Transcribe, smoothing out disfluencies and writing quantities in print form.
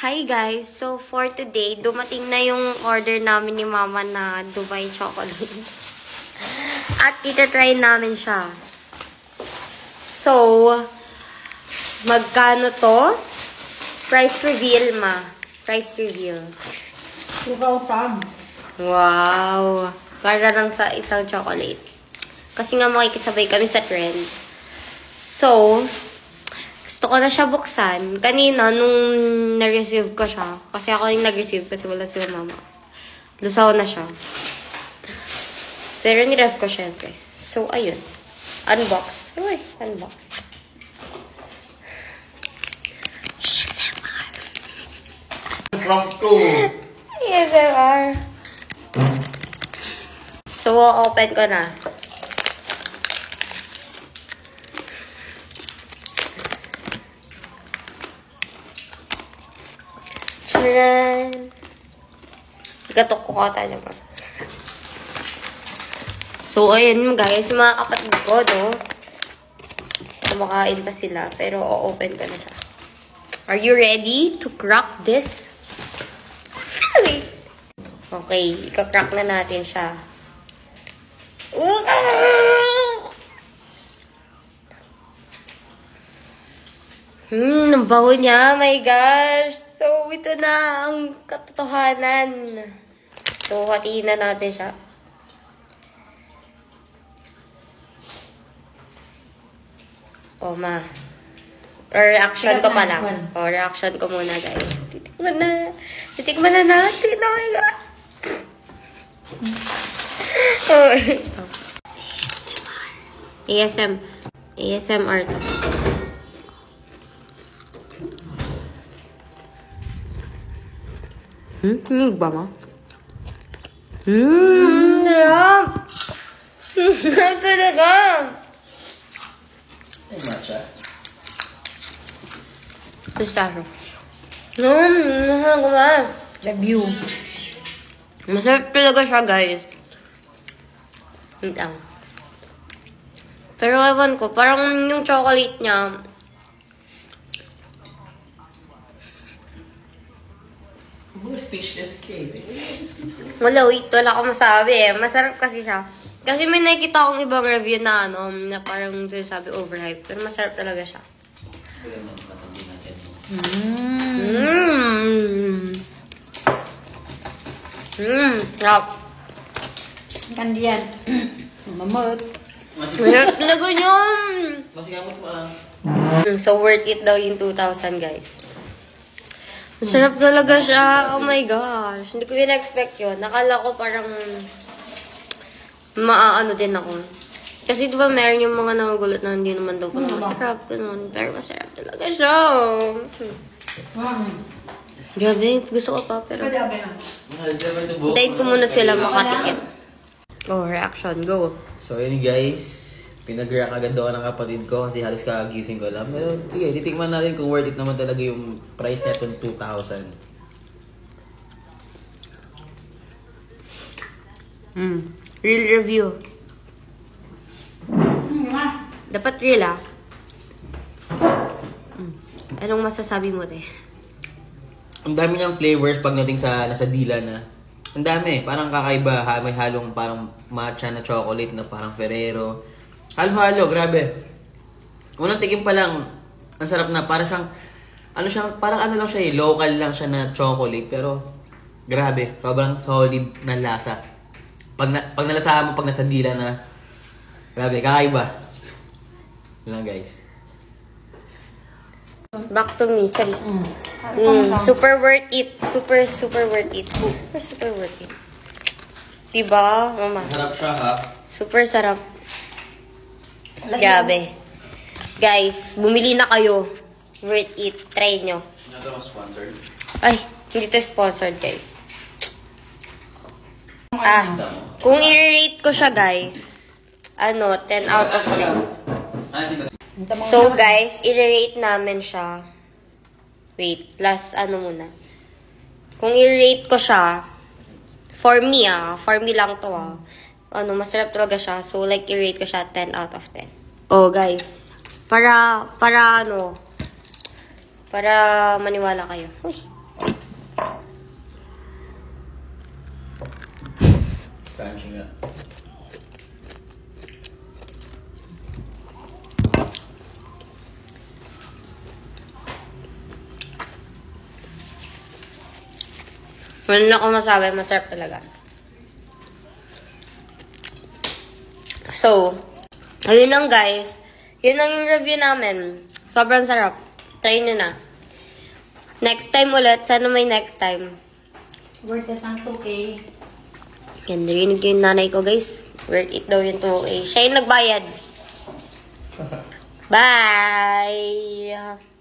Hi guys! So for today, dumating na yung order namin ni Mama na Dubai chocolate. At itatry namin siya. So, magkano to? Price reveal, Ma. Price reveal. 2,000. Wow! Para lang sa isang chocolate. Kasi nga makikisabay kami sa trend. So, gusto ko na siya buksan. Kanina, nung na-receive ko siya, kasi ako yung nag-receive kasi wala sila Mama. Lusaw na siya. Pero niref ko syempre. So, ayun. Unbox. Uy, unbox. ASMR. Prank ko. ASMR. So, open ko na. Charan! Ikatok ko kata naman. So, ayun guys, yung mga kapatid ko, no? Kumakain pa sila, pero o-open ko na siya. Are you ready to crack this? Wait. Okay, ika-crack na natin siya. Ang baho niya, my gosh. So, ito na ang katotohanan. So, hatiin na natin siya. Oh, Ma. Or reaction ko pa lang. Oh, reaction ko muna, guys. Titikman na. Titikman na natin. Oh my God. Oh. ASMR to. Hinig ba, Ma? Sarap! Sarap talaga! Ay, matcha. Pistachio. Masarap ko, Ma. Review. Masarap talaga siya, guys. Wait lang. Pero ewan ko, parang yung chocolate niya, Speechless cake. wala akong masabi eh. Masarap kasi siya. Kasi may nakikita akong ibang review na na parang sinasabi overhyped. Pero masarap talaga siya. Sarap. Kandi yan. Mamot. Masarap talaga yun. Masigamot pa. So, worth it daw yung 2,000, guys. Masarap talaga siya. Oh my gosh. Hindi ko in-expect yun. Nakala ko parang maaano din ako. Kasi diba meron yung mga nangagulat na hindi naman daw pala masarap. Ganun. Pero masarap talaga siya. Grabe. Gusto ko pa pero hintayin ko muna sila makatikim. Oh, reaction. Go. So, yun guys. Pinag-react agad daw ng kapatid ko kasi halos kakagising ko lang. Pero sige, titikman natin kung worth it naman talaga yung price na itong 2,000. Real review. Dapat real, ah. Anong masasabi mo, te? Ang dami niyang flavors pagdating sa nasa dila na. Ang dami. Parang kakaiba. May halong parang matcha na chocolate na parang Ferrero. Halo-halo, grabe. Unang tikim pa lang, ang sarap na. Para siyang, parang ano lang siya local lang siya na chocolate. Pero, grabe, sobrang solid na lasa. Pag nalasahan mo, pag nasa dila na, grabe, kakaiba. Yun lang, guys. Back to me, Charis. Super worth it. Super worth it. Super worth it. Diba, Mama? Sarap siya, ha? Super sarap. Grabe. Guys, bumili na kayo. Worth it. Try nyo. Hindi ito sponsored. Ay, hindi to sponsored, guys. Kung i-rate ko siya, guys, 10 out of 10. So, guys, i-rate namin siya. Wait, last muna. Kung i-rate ko siya, for me lang to, masarap talaga siya. So, like, i-rate ko siya 10 out of 10. Oh, guys. Para maniwala kayo. Uy. Crunchy nga. Wala na ako masabi, masarap talaga. So, ayun lang guys. Yun lang yung review namin. Sobrang sarap. Try nyo na. Next time ulit. Sana may next time. Worth it ang 2K. Yan, narinig yung nanay ko guys. Worth it daw yung 2A. Siya yung nagbayad. Bye!